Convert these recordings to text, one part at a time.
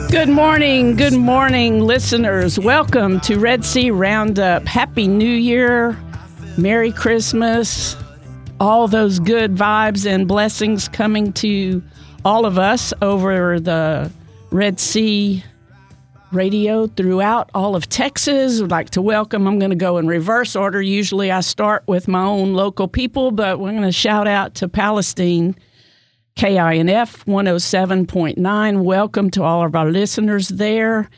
Good morning, listeners. Welcome to RED-C Roundup. Happy New Year, Merry Christmas, all those good vibes and blessings coming to all of us over the RED-C radio throughout all of Texas. I'd like to welcome, I'm going to go in reverse order. Usually I start with my own local people, but we're going to shout out to Palestine, KINF 107.9. Welcome to all of our listeners there.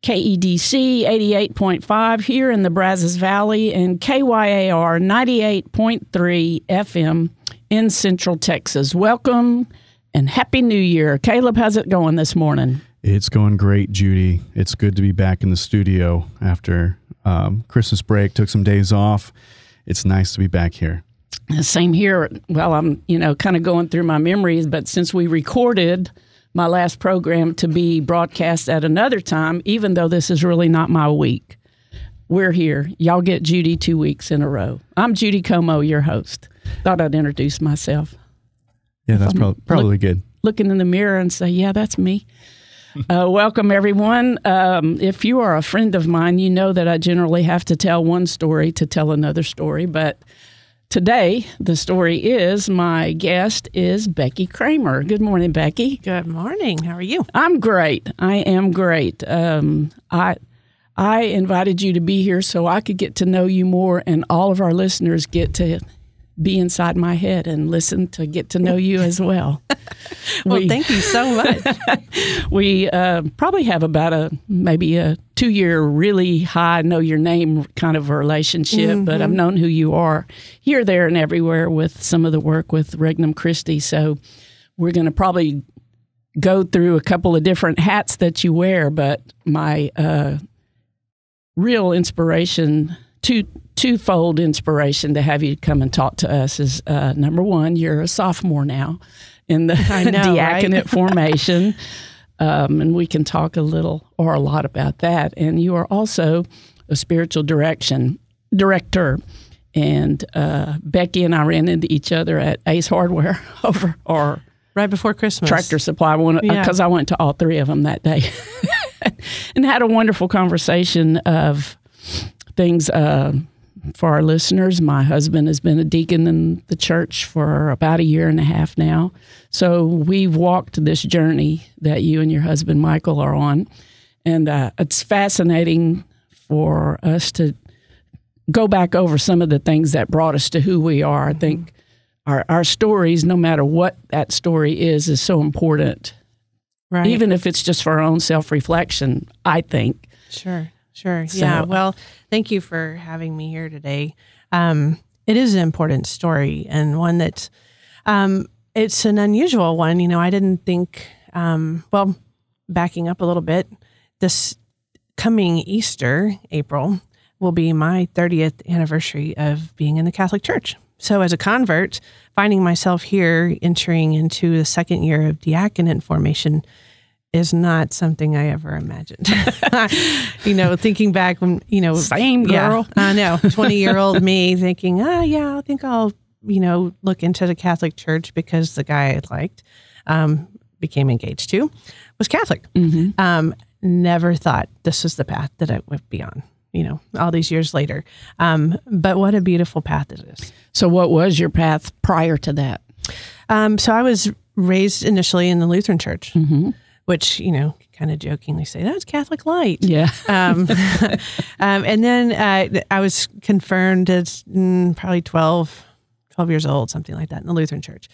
KEDC 88.5 here in the Brazos Valley, and KYAR 98.3 FM in Central Texas. Welcome and Happy New Year. Caleb, how's it going this morning? It's going great, Judy. It's good to be back in the studio after Christmas break. Took some days off. It's nice to be back here. Same here. Well, I'm, kind of going through my memories, but since we recorded my last program to be broadcast at another time, even though this is really not my week, we're here. Y'all get Judy 2 weeks in a row. I'm Judy Comeaux, your host. Thought I'd introduce myself. Yeah, that's probably good. Looking in the mirror and say, yeah, that's me. Welcome, everyone. If you are a friend of mine, you know that I generally have to tell one story to tell another story, but today, the story is my guest is Becky Kramr. Good morning, Becky. Good morning. How are you? I'm great. I am great. I invited you to be here so I could get to know you more, and all of our listeners get to be inside my head and listen to get to know you as well. Well, thank you so much. We probably have about maybe a 2-year really high know your name kind of relationship, but I've known who you are here, there, and everywhere with some of the work with Regnum Christi. So we're going to probably go through a couple of different hats that you wear, but my real inspiration, twofold inspiration to have you come and talk to us is, number one, you're a sophomore now in the Diaconate formation, and we can talk a little or a lot about that. And you are also a spiritual director. And Becky and I ran into each other at Ace Hardware right before Christmas. Tractor Supply, because I went to all three of them that day and had a wonderful conversation of things. For our listeners, my husband has been a deacon in the church for about 1.5 years now. So we've walked this journey that you and your husband, Michael, are on. And it's fascinating for us to go back over some of the things that brought us to who we are. I think our stories, no matter what that story is so important. Right. Even if it's just for our own self-reflection, I think. Sure. So, yeah. Well, thank you for having me here today. It is an important story, and one that it's an unusual one. I didn't think, backing up a little bit, this coming Easter, April, will be my 30th anniversary of being in the Catholic Church. So as a convert, finding myself here entering into the second year of diaconate formation is not something I ever imagined. Thinking back when, same girl. Yeah, I know, 20-year-old me thinking, I think I'll, look into the Catholic Church because the guy I liked, became engaged to, was Catholic. Never thought this was the path that I would be on, all these years later. But what a beautiful path it is. So what was your path prior to that? So I was raised initially in the Lutheran Church. Which, kind of jokingly say, that's Catholic light. Yeah. And then I was confirmed as probably 12 years old, something like that, in the Lutheran Church.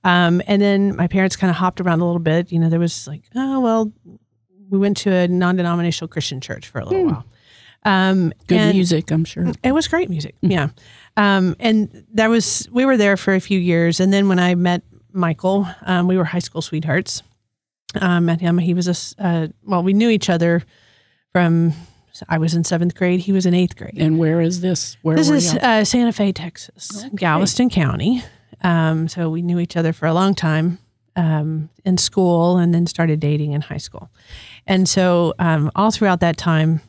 And then my parents kind of hopped around a little bit. There was like, we went to a non-denominational Christian church for a little while. Good music, I'm sure. It was great music, yeah. And we were there for a few years. And then when I met Michael, we were high school sweethearts. Met him. He was we knew each other from, I was in 7th grade. He was in 8th grade. And where is this? This is Santa Fe, Texas, okay. Galveston County. So we knew each other for a long time in school, and then started dating in high school. And so all throughout that time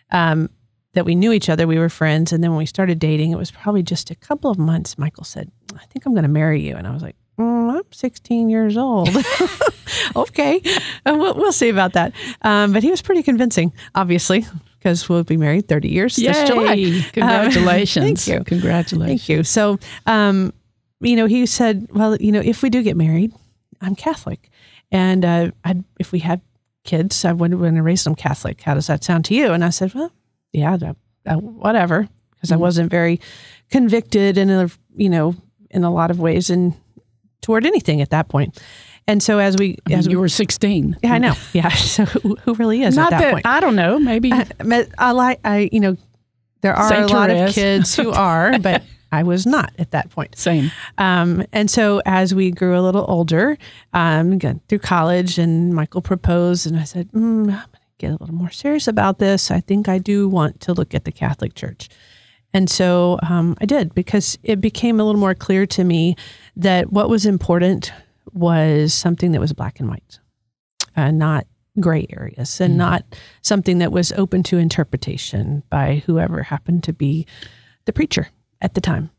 that we knew each other, we were friends. And then when we started dating, it was probably just a couple of months, Michael said, I think I'm going to marry you. And I was like, I'm 16 years old. Okay. We'll see about that. But he was pretty convincing, obviously, because we'll be married 30 years this July. Congratulations. Thank you. Congratulations. Thank you. So, he said, well, if we do get married, I'm Catholic. And if we have kids, I would want to raise them Catholic. How does that sound to you? And I said, well, yeah, whatever. Because I wasn't very convicted in a lot of ways and toward anything at that point. And so as you were 16. Yeah, I know. Yeah. So who really is Not at that point? I don't know. Maybe there are Saint a lot Therese. of kids who are, but I was not at that point. Same. And so as we grew a little older, got through college, and Michael proposed, and I said, I'm going to get a little more serious about this. I think I do want to look at the Catholic Church. And so I did, because it became a little more clear to me that what was important was something that was black and white, not gray areas, and not something that was open to interpretation by whoever happened to be the preacher at the time.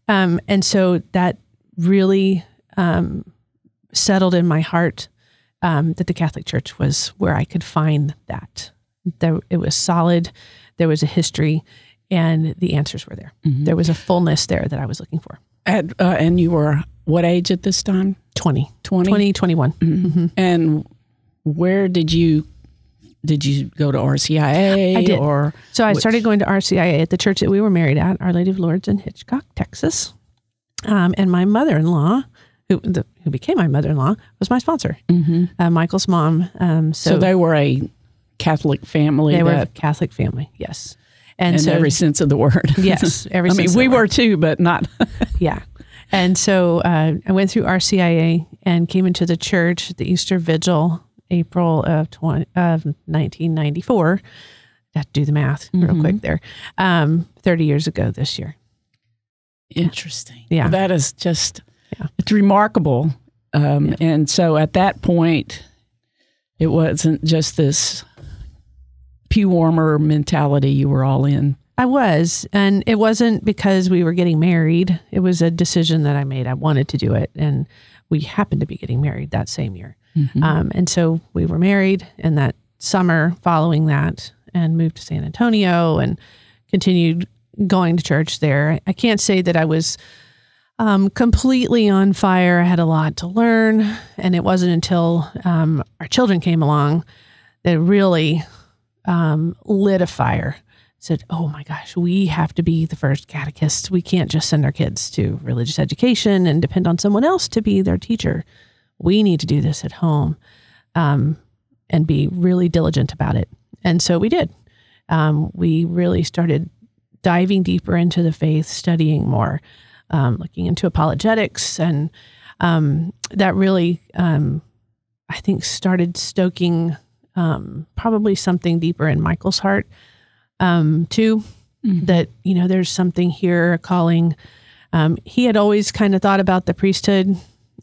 And so that really settled in my heart that the Catholic Church was where I could find that. It was solid, there was a history, and the answers were there. Mm-hmm. There was a fullness there that I was looking for. And you were what age at this time? 20, 21. Mm-hmm. Mm-hmm. And where did you go to RCIA? I did. So I which? started going to RCIA at the church that we were married at, Our Lady of Lourdes in Hitchcock, Texas. And my mother-in-law, who became my mother-in-law, was my sponsor, Michael's mom. So they were a Catholic family. They were a Catholic family, yes. And so, every sense of the word. Yes, every sense of the word. we were too, but not. Yeah. And so I went through RCIA and came into the church at the Easter Vigil, April of 1994. I have to do the math real quick there. 30 years ago this year. Interesting. Yeah. Well, that is just, it's remarkable. And so at that point, it wasn't just this pew warmer mentality you were all in. I was, and it wasn't because we were getting married. It was a decision that I made. I wanted to do it, and we happened to be getting married that same year. Mm-hmm. And so we were married in that summer following that, and moved to San Antonio and continued going to church there. I can't say that I was completely on fire. I had a lot to learn, and it wasn't until our children came along that it really lit a fire. Said, oh my gosh, we have to be the first catechists. We can't just send our kids to religious education and depend on someone else to be their teacher. We need to do this at home and be really diligent about it. And so we did. We really started diving deeper into the faith, studying more, looking into apologetics. And that really, I think, started stoking probably something deeper in Michael's heart. Too, that, there's something here, a calling. He had always kind of thought about the priesthood,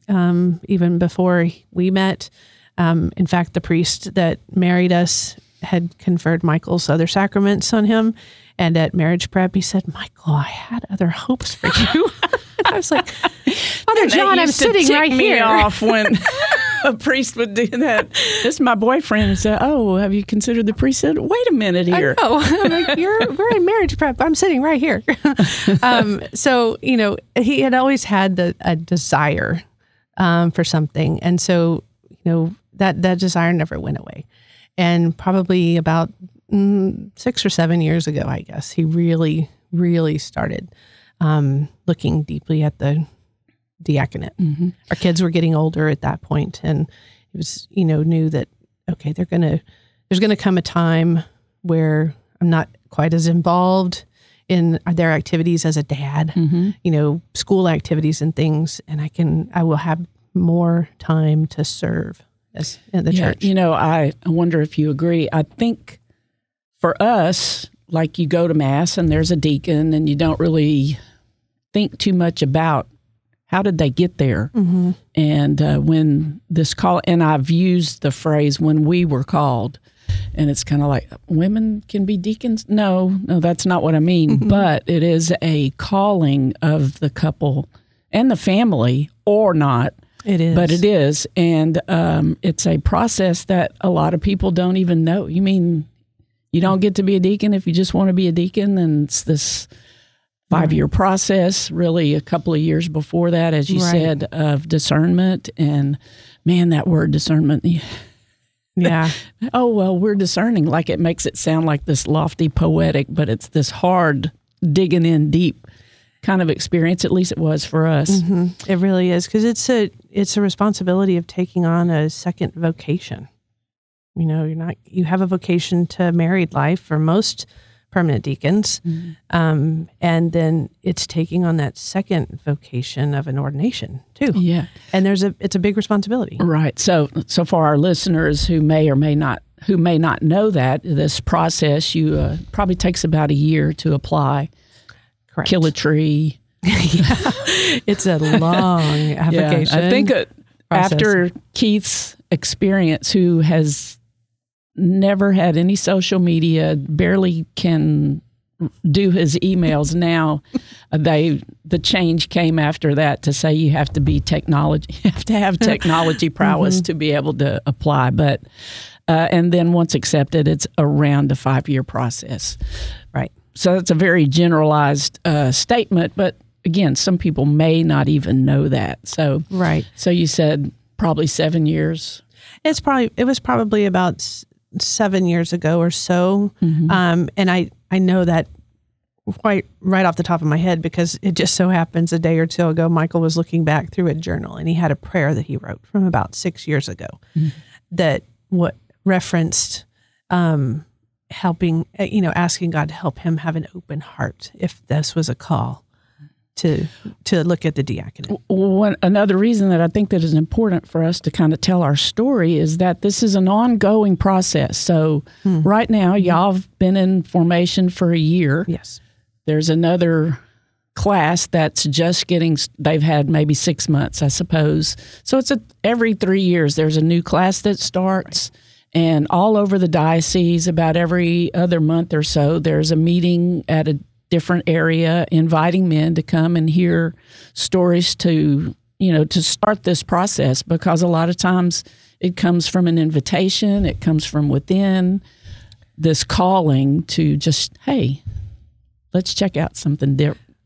even before we met. In fact, the priest that married us had conferred Michael's other sacraments on him. And at marriage prep, he said, Michael, I had other hopes for you. I was like, Father John, I'm sitting right here. Me off when a priest would do that. This is my boyfriend and said, oh, have you considered the priesthood? Wait a minute here. I'm like, we're in marriage prep. I'm sitting right here. So, he had always had a desire for something. And so, that desire never went away. And probably about 6 or 7 years ago, I guess, he really, really started looking deeply at the diaconate. Mm-hmm. Our kids were getting older at that point, and he was, knew that, okay, there's going to come a time where I'm not quite as involved in their activities as a dad, school activities and things, and I will have more time to serve in the church. I wonder if you agree. I think for us, like, you go to Mass and there's a deacon, and you don't really think too much about how did they get there. Mm-hmm. And when this call, and I've used the phrase when we were called, and it's kind of like, women can be deacons? No, that's not what I mean. Mm-hmm. But it is a calling of the couple and the family or not. It is. But it is. And it's a process that a lot of people don't even know. You mean you don't get to be a deacon if you just want to be a deacon? And it's this 5-year process, really a couple of years before that, as you said, of discernment. And man, that word discernment. Yeah. Oh, well, we're discerning. Like it makes it sound like this lofty poetic, but it's this hard digging in deep kind of experience. At least it was for us. It really is, because it's a responsibility of taking on a second vocation. You know, you have a vocation to married life for most permanent deacons, and then it's taking on that second vocation of an ordination too. Yeah, and it's a big responsibility. Right. So for our listeners who may not know that this process, you probably takes about a year to apply. Correct. Kill a tree. It's a long application. I think after Keith's experience, who has never had any social media, barely can do his emails now, the change came after that to say you have to have technology prowess to be able to apply. But and then once accepted, it's around a 5-year process. Right. So that's a very generalized statement, but again, some people may not even know that. So right. So you said probably 7 years. It was probably about 7 years ago or so, and I know that quite right off the top of my head, because it just so happens a day or two ago, Michael was looking back through a journal, and he had a prayer that he wrote from about 6 years ago that what referenced helping, asking God to help him have an open heart if this was a call to look at the diaconate. Another reason that I think that is important for us to kind of tell our story is that this is an ongoing process. So right now, y'all have been in formation for a year. Yes. There's another class that's just they've had maybe 6 months, I suppose. So it's every 3 years, there's a new class that starts. Right. And all over the diocese, about every other month or so, there's a meeting at a different area, inviting men to come and hear stories to start this process, because a lot of times it comes from an invitation, it comes from within, this calling to just, hey, let's check out something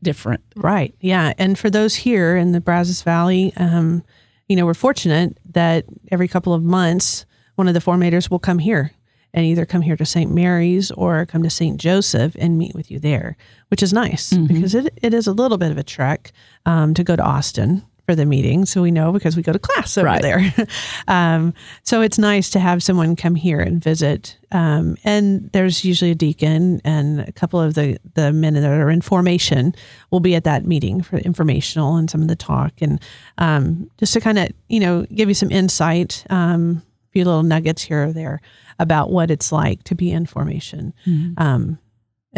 different. Right. Yeah. And for those here in the Brazos Valley, we're fortunate that every couple of months, one of the formators will come here and either come here to St. Mary's or come to St. Joseph and meet with you there, which is nice because it is a little bit of a trek to go to Austin for the meeting. So we know because we go to class over there. So it's nice to have someone come here and visit. And there's usually a deacon, and a couple of the men that are in formation will be at that meeting for informational and some of the talk. And just to kind of, give you some insight, few little nuggets here or there about what it's like to be in formation. And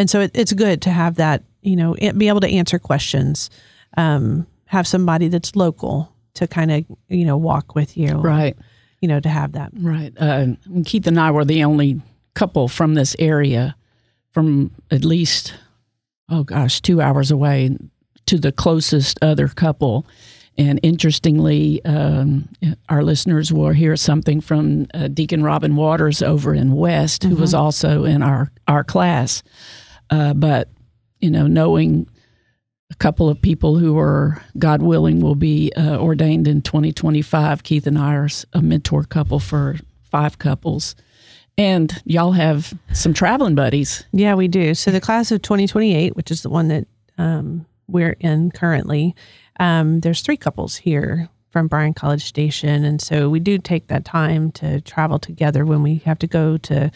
so it's good to have that, be able to answer questions, have somebody that's local to kind of, walk with you. Right. To have that. Right. Keith and I were the only couple from this area, from at least, 2 hours away to the closest other couple. And interestingly, our listeners will hear something from Deacon Robin Waters over in West, who was also in our class. But, knowing a couple of people who are, God willing, will be ordained in 2025, Keith and I are a mentor couple for 5 couples. And y'all have some traveling buddies. Yeah, we do. So the class of 2028, which is the one that we're in currently, there's 3 couples here from Bryan College Station. And so we do take that time to travel together when we have to go to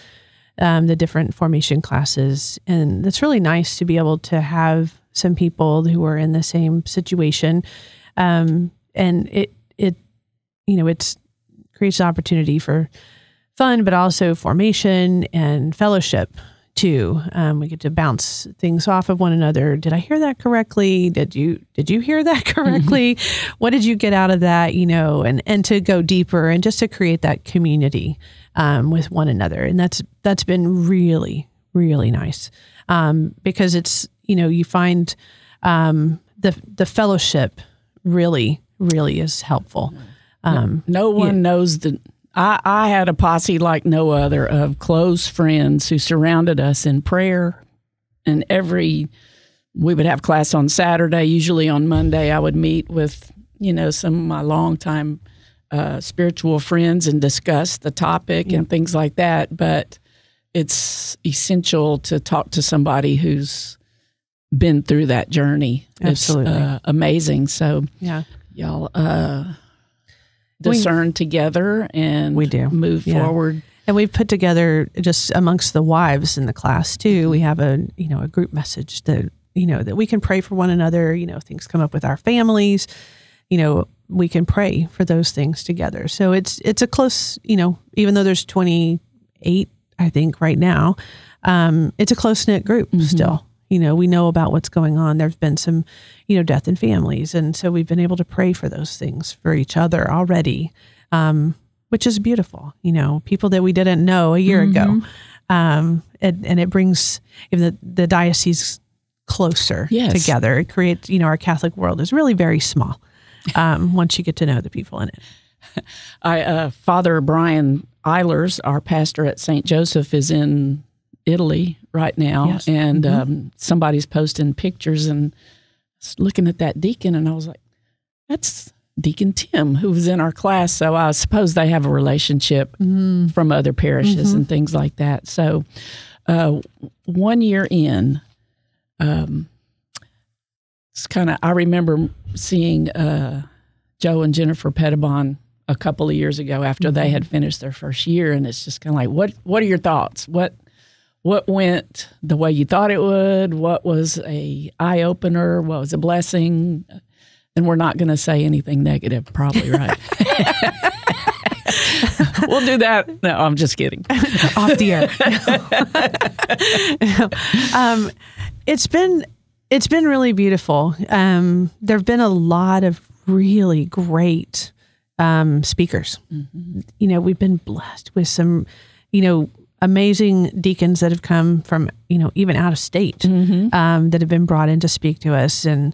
the different formation classes. And it's really nice to be able to have some people who are in the same situation. And it creates an opportunity for fun, but also formation and fellowship too. We get to bounce things off of one another. Did I hear that correctly? Did you hear that correctly? What did you get out of that? And to go deeper and just to create that community with one another. And that's been really, really nice because it's, you find the fellowship really, really is helpful. No one knows that. I had a posse like no other of close friends who surrounded us in prayer. And we would have class on Saturday. Usually on Monday, I would meet with, some of my longtime spiritual friends and discuss the topic and things like that. But it's essential to talk to somebody who's been through that journey. Absolutely. It's amazing. So y'all discern together and we do move forward. And we've put together, just amongst the wives in the class too, we have a group message that, that we can pray for one another. Things come up with our families, we can pray for those things together. So it's a close, even though there's 28, I think right now, it's a close knit group still. We know about what's going on. There's been some, death in families. And so we've been able to pray for those things for each other already, which is beautiful. People that we didn't know a year ago. And it brings even the diocese closer together. It creates, our Catholic world is really very small once you get to know the people in it. Father Brian Eilers, our pastor at St. Joseph, is in Italy right now, and somebody's posting pictures, and looking at that deacon, and I was like, that's Deacon Tim, who was in our class. So I suppose they have a relationship from other parishes and things like that. So 1 year in, it's kind of, I remember seeing Joe and Jennifer Pettibon a couple of years ago after they had finished their first year, and it's just kind of like, what are your thoughts? What went the way you thought it would? What was a eye-opener? What was a blessing? And we're not going to say anything negative, probably, right? We'll do that. No, I'm just kidding. Off the air. It's been really beautiful. There have been a lot of really great speakers. We've been blessed with some, amazing deacons that have come from, even out of state, that have been brought in to speak to us. And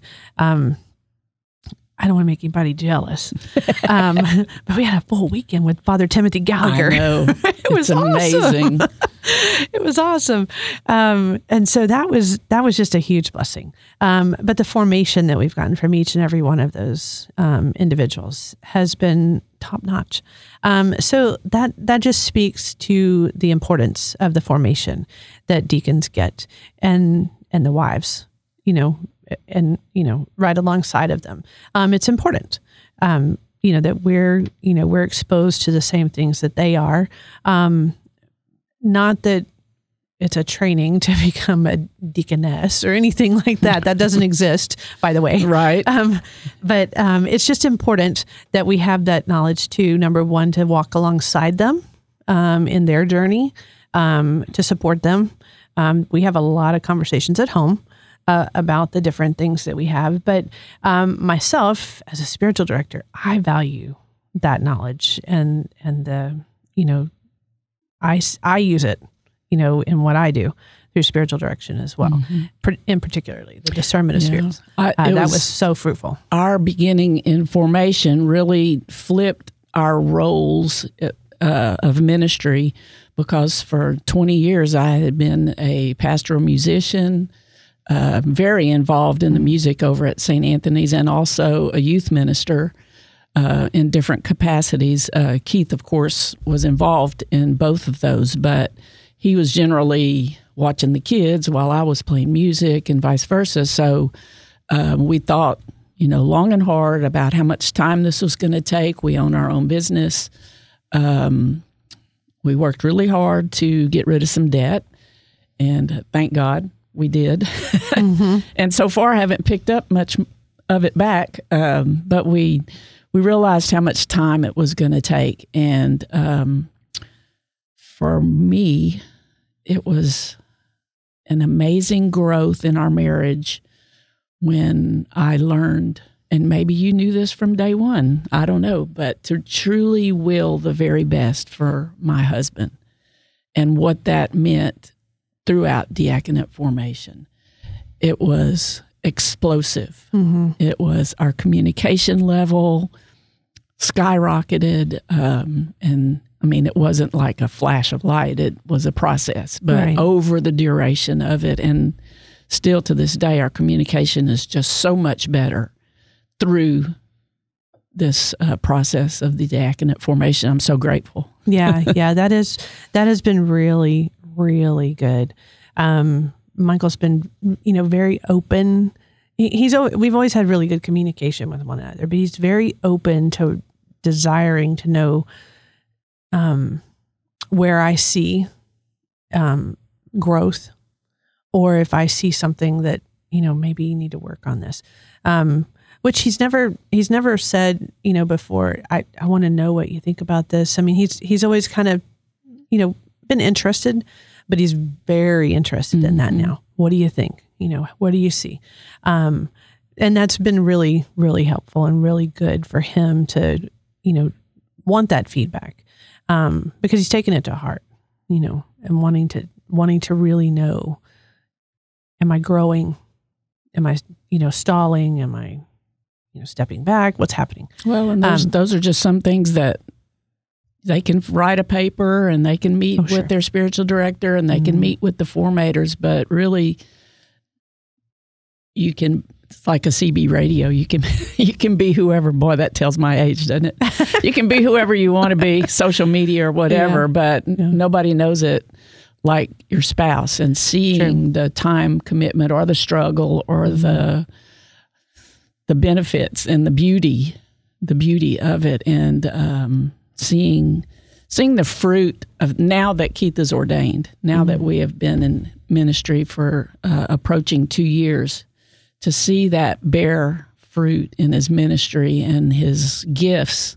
I don't want to make anybody jealous, but we had a full weekend with Father Timothy Gallagher. I know. It was amazing. It was awesome. And so that was just a huge blessing. But the formation that we've gotten from each and every one of those individuals has been top notch. So that just speaks to the importance of the formation that deacons get and the wives, right alongside of them. It's important, that we're exposed to the same things that they are. Not that it's a training to become a deaconess or anything like that. That doesn't exist, by the way. Right. But it's just important that we have that knowledge too. Number one, to walk alongside them in their journey, to support them. We have a lot of conversations at home about the different things that we have. But myself, as a spiritual director, I value that knowledge and the, I use it, in what I do through spiritual direction as well, in particularly the discernment of spirits. That was so fruitful. Our beginning in formation really flipped our roles of ministry, because for 20 years I had been a pastoral musician, very involved in the music over at St. Anthony's, and also a youth minister in different capacities. Keith, of course, was involved in both of those, but he was generally watching the kids while I was playing music and vice versa. So we thought, long and hard about how much time this was going to take. We own our own business. We worked really hard to get rid of some debt, and thank God we did. And so far, I haven't picked up much of it back, but we realized how much time it was going to take. And for me, it was an amazing growth in our marriage when I learned, and maybe you knew this from day one, I don't know, but to truly will the very best for my husband, and what that meant throughout diaconate formation. It was explosive. It was our communication level skyrocketed. And I mean, it wasn't like a flash of light. It was a process, but over the duration of it. And still to this day, our communication is just so much better through this process of the diaconate formation. I'm so grateful. Yeah. That has been really, really good. Michael's been, very open. We've always had really good communication with one another, but he's very open to desiring to know where I see growth, or if I see something that, maybe you need to work on this. Which he's never said, before, I want to know what you think about this. I mean, he's always kind of, been interested, but he's very interested in that now. What do you think? What do you see? And that's been really, really helpful and really good for him to, want that feedback, because he's taken it to heart, and wanting to really know, am I growing? Am I, stalling? Am I, stepping back? What's happening? Well, and those are just some things that they can write a paper and they can meet with their spiritual director and they can meet with the formators, but really it's like a CB radio. You can be whoever. Boy, that tells my age, doesn't it? You can be whoever you want to be, social media or whatever, but nobody knows it like your spouse, and seeing the time commitment or the struggle or the benefits and the beauty of it, and seeing the fruit of, now that Keith is ordained, now that we have been in ministry for approaching 2 years, to see that bear fruit in his ministry and his gifts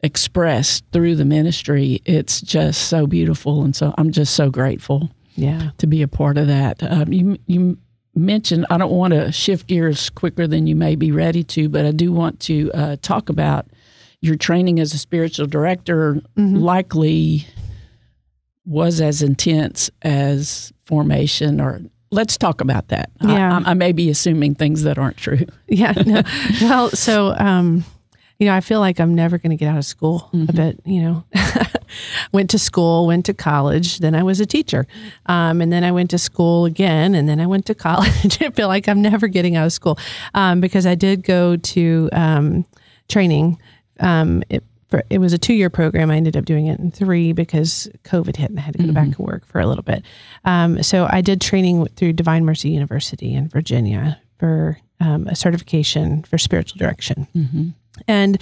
expressed through the ministry, it's just so beautiful. And so I'm just so grateful to be a part of that. You mentioned, I don't want to shift gears quicker than you may be ready to, but I do want to talk about your training as a spiritual director. Likely was as intense as formation, or let's talk about that. I may be assuming things that aren't true. No. Well, so, I feel like I'm never going to get out of school a bit, went to school, went to college, then I was a teacher. And then I went to school again, and then I went to college. I feel like I'm never getting out of school, because I did go to training. It was a 2-year program. I ended up doing it in 3 because COVID hit and I had to go back to work for a little bit. So I did training through Divine Mercy University in Virginia for a certification for spiritual direction. And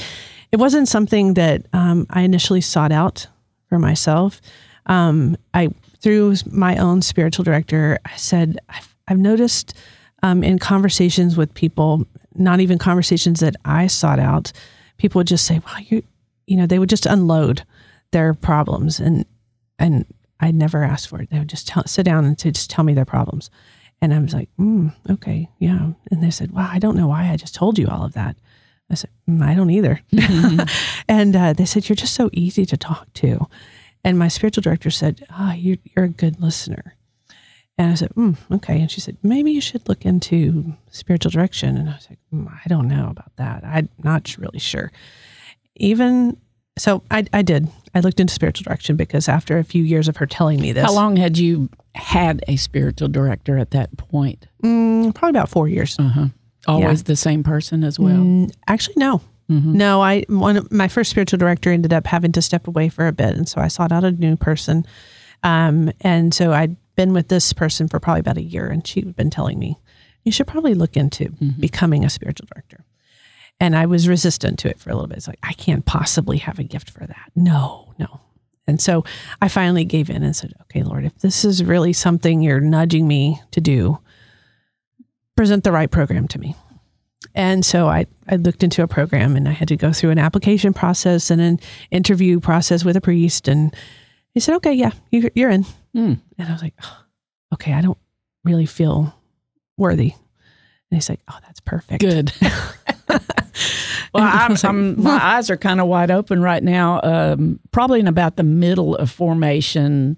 it wasn't something that I initially sought out for myself. Through my own spiritual director, I said, I've noticed in conversations with people, not even conversations that I sought out, people would just say, well, they would just unload their problems. And I never asked for it. They would just sit down and say, just tell me their problems. And I was like, okay, yeah. And they said, wow, I don't know why I just told you all of that. I said, I don't either. And they said, you're just so easy to talk to. And my spiritual director said, you're a good listener. And I said, okay. And she said, maybe you should look into spiritual direction. And I was like, I don't know about that. I'm not really sure. So I did. I looked into spiritual direction because after a few years of her telling me this. How long had you had a spiritual director at that point? Probably about 4 years. Always the same person as well? Actually, no. No, my first spiritual director ended up having to step away for a bit. And so I sought out a new person. And so I'd been with this person for probably about a year, and she'd been telling me, you should probably look into becoming a spiritual director. And I was resistant to it for a little bit. It's like, I can't possibly have a gift for that. No. And so I finally gave in and said, okay, Lord, if this is really something you're nudging me to do, present the right program to me. And so I looked into a program, and I had to go through an application process and an interview process with a priest. And he said, okay, yeah, you're in. And I was like, okay, I don't really feel worthy. And he's like, oh, that's perfect. Good. Well, my eyes are kind of wide open right now. Probably in about the middle of formation,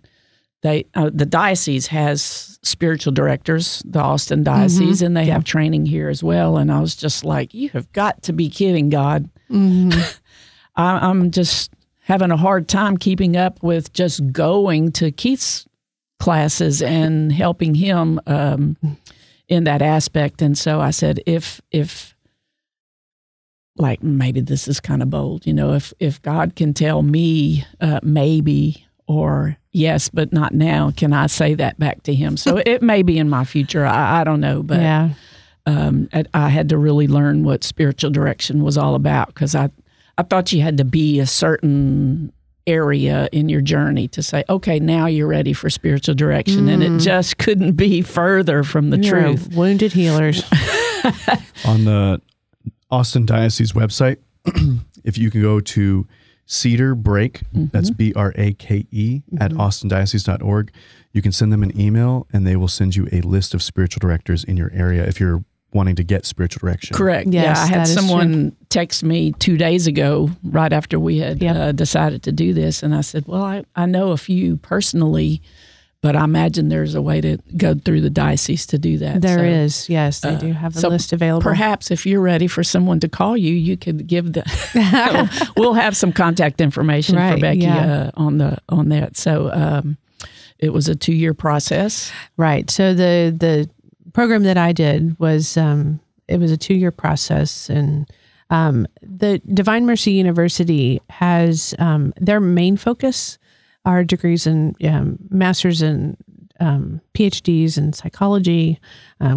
the diocese has spiritual directors, the Austin diocese, and they have training here as well. And I was just like, you have got to be kidding, God. I'm just having a hard time keeping up with just going to Keith's classes and helping him in that aspect. And so I said, if like, maybe this is kind of bold, if God can tell me maybe, or yes, but not now, can I say that back to him? So it may be in my future. I don't know, but I had to really learn what spiritual direction was all about, because I thought you had to be a certain area in your journey to say, okay, now you're ready for spiritual direction. And it just couldn't be further from the truth. Wounded healers. On the Austin Diocese website, if you can go to Cedar Break, that's BRAKE at austindiocese.org. You can send them an email and they will send you a list of spiritual directors in your area if you're wanting to get spiritual direction. Correct. Yes, I had someone text me 2 days ago, right after we had decided to do this. And I said, well, I know a few personally, but I imagine there's a way to go through the diocese to do that. There is, yes. They do have a list available. Perhaps if you're ready for someone to call you, you could give we'll have some contact information for Becky on that. So it was a 2-year process. Right. So the program that I did was, it was a 2-year process, and the Divine Mercy University has their main focus are degrees in masters and PhDs in psychology,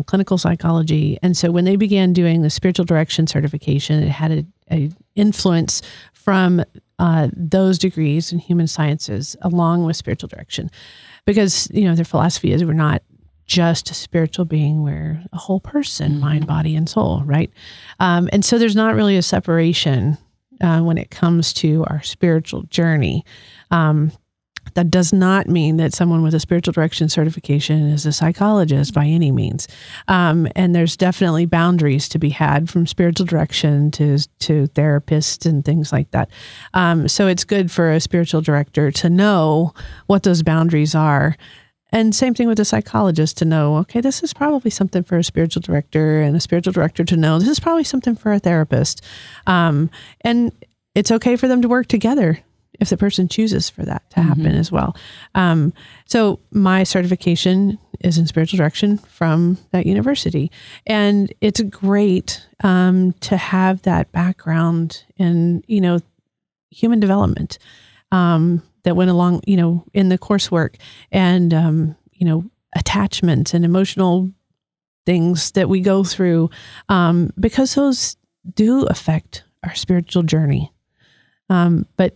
clinical psychology. And so when they began doing the spiritual direction certification, it had a influence from those degrees in human sciences along with spiritual direction, because, their philosophy is we're not just a spiritual being, we're a whole person, mind, body, and soul, right? And so there's not really a separation when it comes to our spiritual journey. That does not mean that someone with a spiritual direction certification is a psychologist by any means. And there's definitely boundaries to be had from spiritual direction to therapists and things like that. So it's good for a spiritual director to know what those boundaries are. And same thing with a psychologist to know, okay, this is probably something for a spiritual director, and a spiritual director to know this is probably something for a therapist. And it's okay for them to work together if the person chooses for that to happen as well. So my certification is in spiritual direction from that university. And it's great to have that background in, human development that went along, in the coursework, and, attachment and emotional things that we go through, because those do affect our spiritual journey. But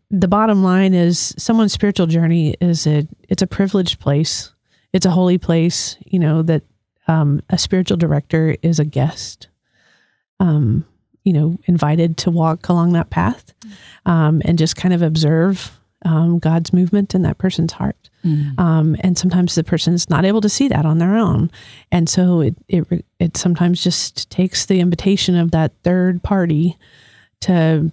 the bottom line is someone's spiritual journey is it's a privileged place. It's a holy place, that a spiritual director is a guest, invited to walk along that path and just kind of observe God's movement in that person's heart. And sometimes the person is not able to see that on their own. And so it sometimes just takes the invitation of that third party to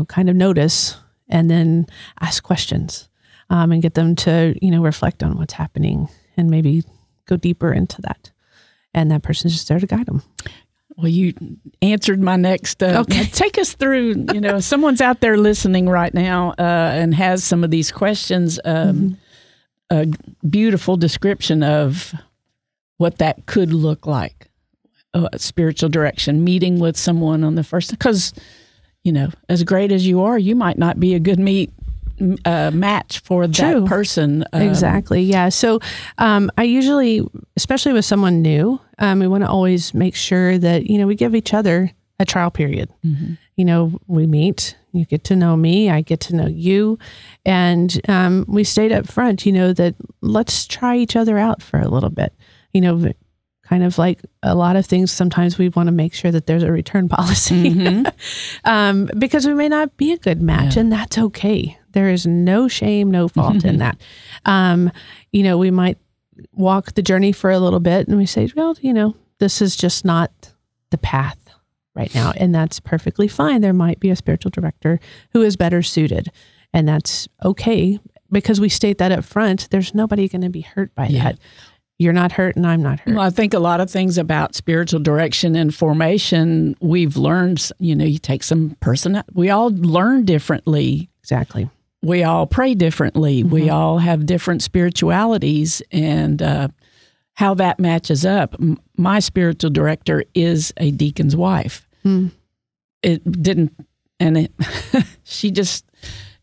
kind of notice and then ask questions and get them to, reflect on what's happening and maybe go deeper into that. And that person's just there to guide them. Well, you answered my next. Okay. Take us through, someone's out there listening right now and has some of these questions. A beautiful description of what that could look like. Spiritual direction, meeting with someone on the first, because as great as you are, you might not be a good match for that person. Exactly. Yeah. So I usually, especially with someone new, we want to always make sure that, we give each other a trial period. We meet, you get to know me, I get to know you. And we stayed up front, that let's try each other out for a little bit, kind of like a lot of things. Sometimes we want to make sure that there's a return policy because we may not be a good match, and that's okay. There is no shame, no fault in that. We might walk the journey for a little bit and we say, well, this is just not the path right now. And that's perfectly fine. There might be a spiritual director who is better suited, and that's okay. because we state that up front, there's nobody going to be hurt by that. You're not hurt and I'm not hurt. Well, I think a lot of things about spiritual direction and formation, we've learned, you take some we all learn differently. Exactly. We all pray differently. Mm-hmm. We all have different spiritualities, and how that matches up. My spiritual director is a deacon's wife. Mm. It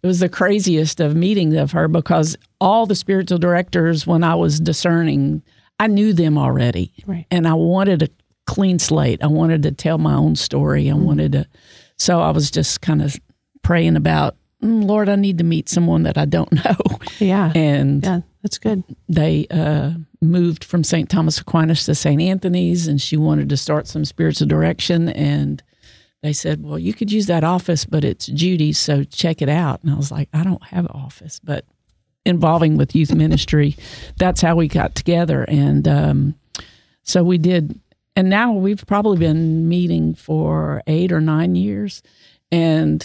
was the craziest of meetings of her, because all the spiritual directors, when I was discerning, I knew them already. Right. And I wanted a clean slate. I wanted to tell my own story. So I was just kind of praying about, Lord, I need to meet someone that I don't know. Yeah. And that's good. They moved from St. Thomas Aquinas to St. Anthony's, and she wanted to start some spiritual direction. And they said, well, you could use that office, but it's Judy's, so check it out. And I was like, I don't have an office, but involving with youth ministry, that's how we got together. And so we did. And now we've probably been meeting for 8 or 9 years, and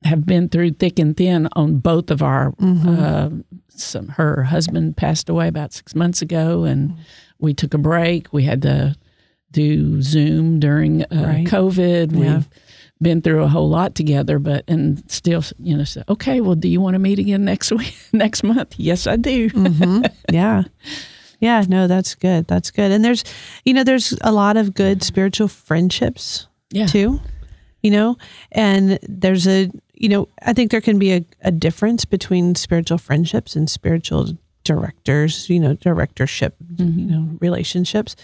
have been through thick and thin on both of our, her husband passed away about 6 months ago, and we took a break. We had to do Zoom during COVID. We've been through a whole lot together, and still, said, okay, well, do you want to meet again next month? Yes, I do. Mm-hmm. Yeah. Yeah, no, that's good. That's good. And there's a lot of good spiritual friendships too, and there's I think there can be a difference between spiritual friendships and spiritual directors, directorship, relationships,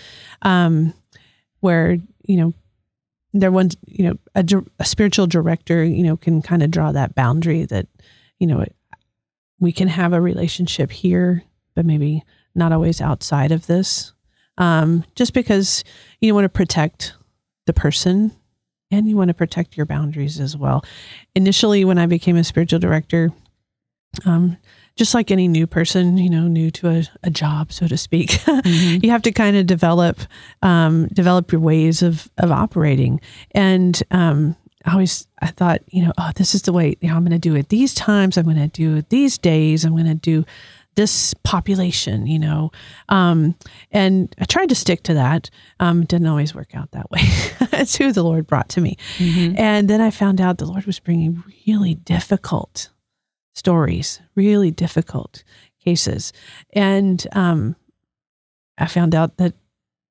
where, a spiritual director, can kind of draw that boundary that, we can have a relationship here, but maybe not always outside of this, just because you want to protect the person and you want to protect your boundaries as well. Initially, when I became a spiritual director, just like any new person, new to a job, so to speak, you have to kind of develop your ways of operating. And I thought, this is the way I'm going to do it these times. I'm going to do it these days. I'm going to do this population, and I tried to stick to that. It didn't always work out that way. It's who the Lord brought to me. Mm-hmm. And then I found out the Lord was bringing really difficult stories, really difficult cases. And I found out that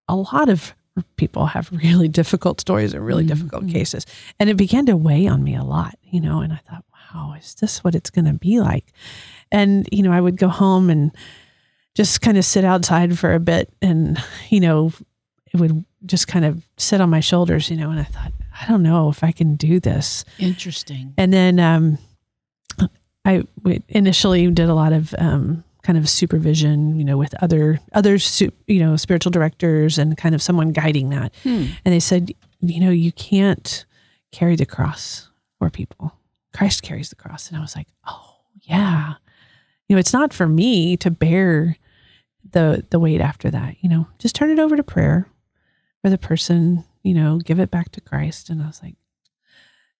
a lot of people have really difficult stories and really difficult cases. And it began to weigh on me a lot, and I thought, wow, is this what it's going to be like? And, I would go home and just kind of sit outside for a bit, and, it would just kind of sit on my shoulders, and I thought, I don't know if I can do this. Interesting. And then I initially did a lot of kind of supervision, with other spiritual directors and kind of someone guiding that. And they said, you can't carry the cross for people. Christ carries the cross. And I was like, oh, yeah. It's not for me to bear the weight after that, just turn it over to prayer for the person, give it back to Christ. And I was like,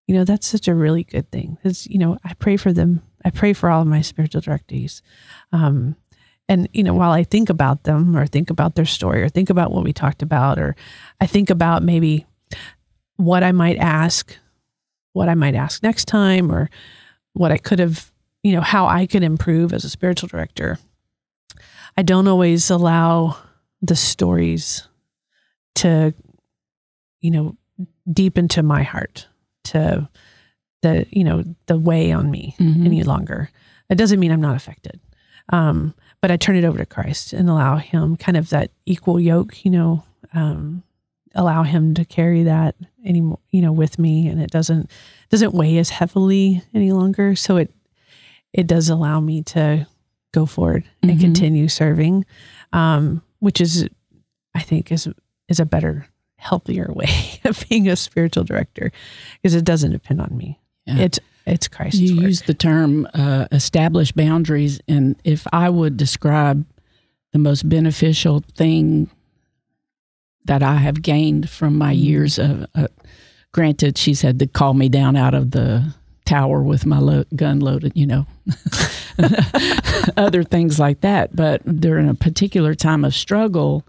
that's such a really good thing. Because, I pray for them. I pray for all of my spiritual directees. And, while I think about them or think about their story or think about what we talked about, or I think about maybe what I might ask next time, or what I could have, how I could improve as a spiritual director, I don't always allow the stories to, deep into my heart, to the weigh on me any longer. It doesn't mean I'm not affected. But I turn it over to Christ and allow him kind of that equal yoke, allow him to carry that with me, and it doesn't weigh as heavily any longer. So it does allow me to go forward and continue serving, which is, I think, is a better, healthier way of being a spiritual director, because it doesn't depend on me. Yeah. It's Christ's You work. use the term establish boundaries, and if I would describe the most beneficial thing that I have gained from my years of, granted, she's had to call me down out of the tower with my gun loaded, other things like that. But during a particular time of struggle,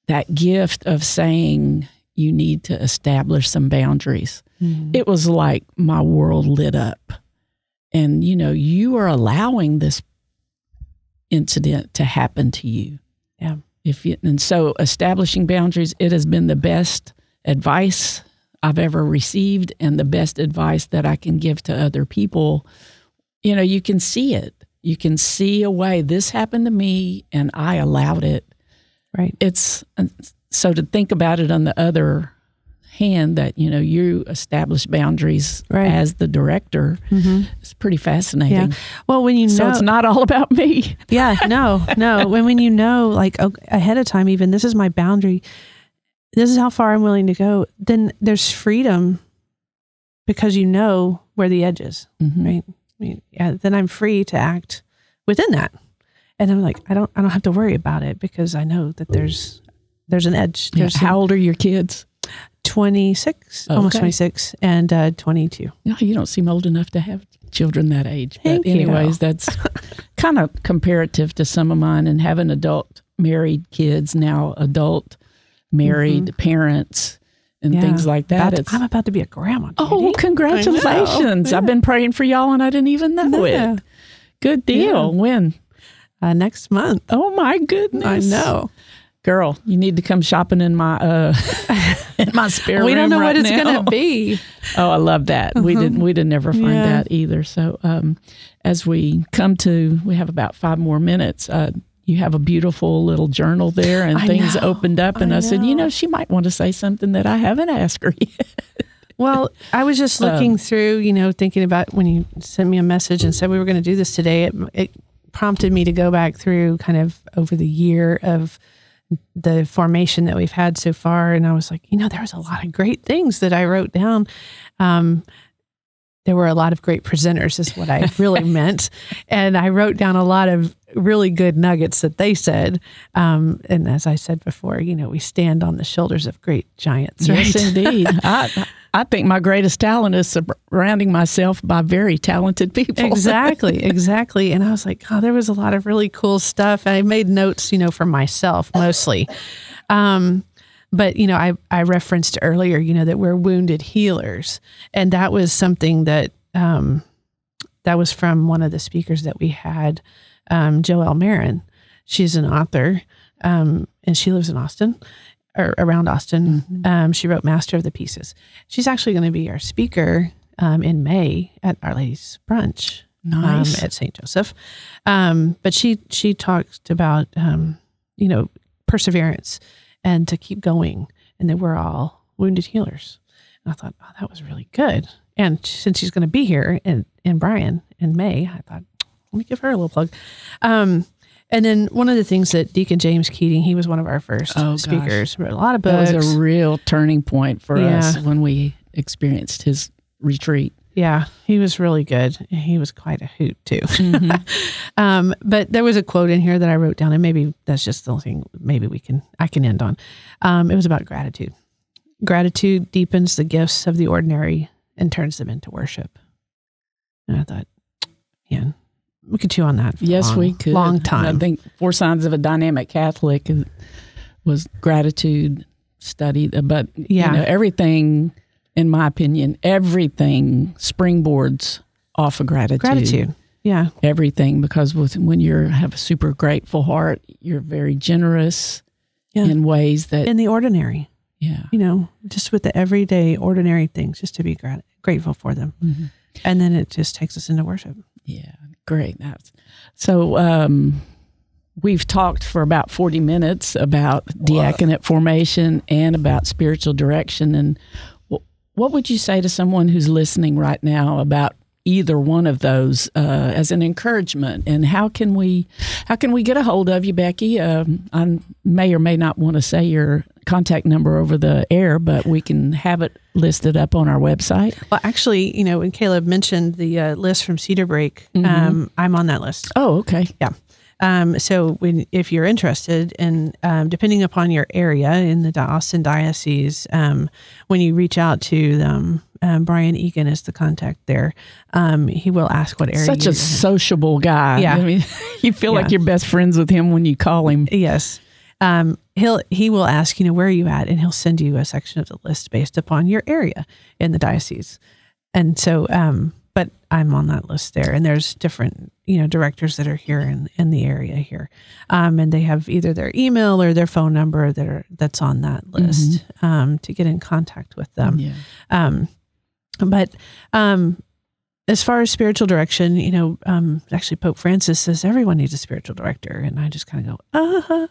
that gift of saying you need to establish some boundaries, it was like my world lit up. And, you are allowing this incident to happen to you. Yeah. And so establishing boundaries, it has been the best advice I've ever received and the best advice that I can give to other people. You can see it. You can see a way this happened to me and I allowed it. Right. So to think about it on the other hand, that, you establish boundaries as the director, it's pretty fascinating. Yeah. Well, so it's not all about me. Yeah, no. When like ahead of time, even this is my boundary, this is how far I'm willing to go, then there's freedom because where the edge is, right? Then I'm free to act within that. And I'm like, I don't have to worry about it because I know that there's an edge. How old are your kids? 26, almost 26, and 22. No, you don't seem old enough to have children that age. Thank but anyways, that's kind of comparative to some of mine, and having adult married kids, now adult married parents and things like that. I'm about to be a grandma. Judy. Oh, congratulations. I've been praying for y'all and I didn't even know it. Good deal. Yeah. When? Next month. Oh my goodness. I know. Girl, you need to come shopping in my spare room. We don't know right what it's now. going to be. Oh, I love that. We didn't never find that either. So as we have about 5 more minutes. You have a beautiful little journal there, and things opened up. And I said, she might want to say something that I haven't asked her yet. Well, I was just looking through, thinking about when you sent me a message and said we were going to do this today. It prompted me to go back through kind of over the year of the formation that we've had so far. And I was like, there was a lot of great things that I wrote down. There were a lot of great presenters is what I really meant. And I wrote down a lot of really good nuggets that they said. And as I said before, we stand on the shoulders of great giants. Right? Yes, indeed. I think my greatest talent is surrounding myself by very talented people. Exactly. And I was like, there was a lot of really cool stuff. I made notes, for myself mostly. But, I referenced earlier, that we're wounded healers. And that was something that was from one of the speakers that we had, Joelle Marin. She's an author, and she lives in Austin, or around Austin. She wrote Master of the Pieces. She's actually going to be our speaker in May at Our Lady's Brunch at St. Joseph. But she talked about, perseverance and to keep going, and that we're all wounded healers. And I thought, that was really good. And since she's going to be here in Bryan in May, I thought, let me give her a little plug. And then one of the things that Deacon James Keating, he was one of our first speakers, wrote a lot of books. That was a real turning point for us when we experienced his retreat. Yeah, he was really good. He was quite a hoot too. But there was a quote in here that I wrote down, and maybe that's just the thing I can end on. It was about gratitude. Gratitude deepens the gifts of the ordinary and turns them into worship. And I thought, we could chew on that for we could. Long time. I think 4 Signs of a Dynamic Catholic was gratitude studied, but everything, in my opinion, everything springboards off of gratitude. Gratitude, yeah. Everything, because when you have a super grateful heart, you're very generous in ways that... In the ordinary. Yeah. Just with the everyday, ordinary things, just to be grateful for them. Mm-hmm. And then it just takes us into worship. Yeah, great. So we've talked for about 40 minutes about diaconate formation and about spiritual direction. And what would you say to someone who's listening right now about either one of those as an encouragement? And how can we get a hold of you, Becky? I may or may not want to say your contact number over the air, but we can have it listed up on our website. Well, actually, when Caleb mentioned the list from Cedar Break, I'm on that list. Oh, okay. Yeah. So if you're interested in, depending upon your area in the Austin Diocese, when you reach out to them, Brian Egan is the contact there. He will ask what area. Such a sociable guy. Yeah. I mean, you feel like you're best friends with him when you call him. Yes. He will ask, where are you at? And he'll send you a section of the list based upon your area in the diocese. And so, but I'm on that list there, and there's different, directors that are here in the area here. And they have either their email or their phone number that's on that list, to get in contact with them. Yeah. But as far as spiritual direction, actually Pope Francis says everyone needs a spiritual director. And I just kind of go,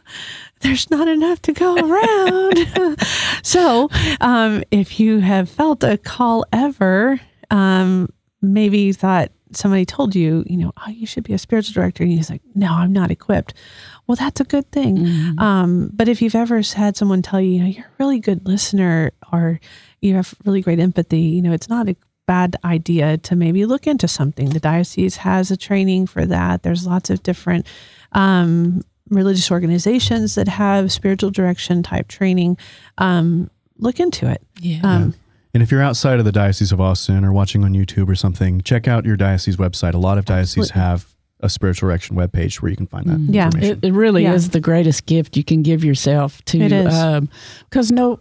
there's not enough to go around. So if you have felt a call ever, maybe you thought somebody told you, you should be a spiritual director. And he's like, no, I'm not equipped. Well, that's a good thing. Mm-hmm. But if you've ever had someone tell you, you're a really good listener, or you have really great empathy, it's not a bad idea to maybe look into something. The diocese has a training for that. There's lots of different religious organizations that have spiritual direction type training. Look into it. Yeah. And if you're outside of the Diocese of Austin or watching on YouTube or something, check out your diocese website. A lot of dioceses have a spiritual direction webpage where you can find that information. It really is the greatest gift you can give yourself to, because no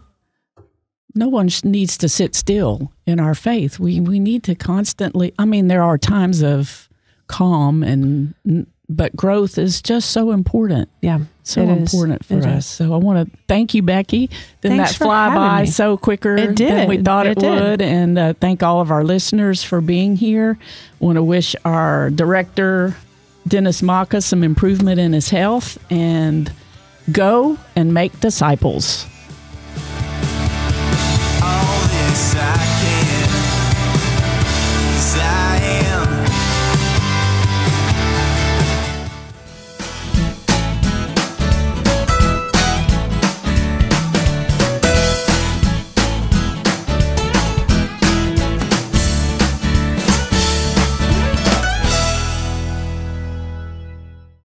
one needs to sit still in our faith. We need to constantly, there are times of calm but growth is just so important. Yeah. So important for us. So I want to thank you, Becky. Thanks that fly by so quicker than we thought it would. And thank all of our listeners for being here. Want to wish our director, Dennis Maka, some improvement in his health, and go and make disciples.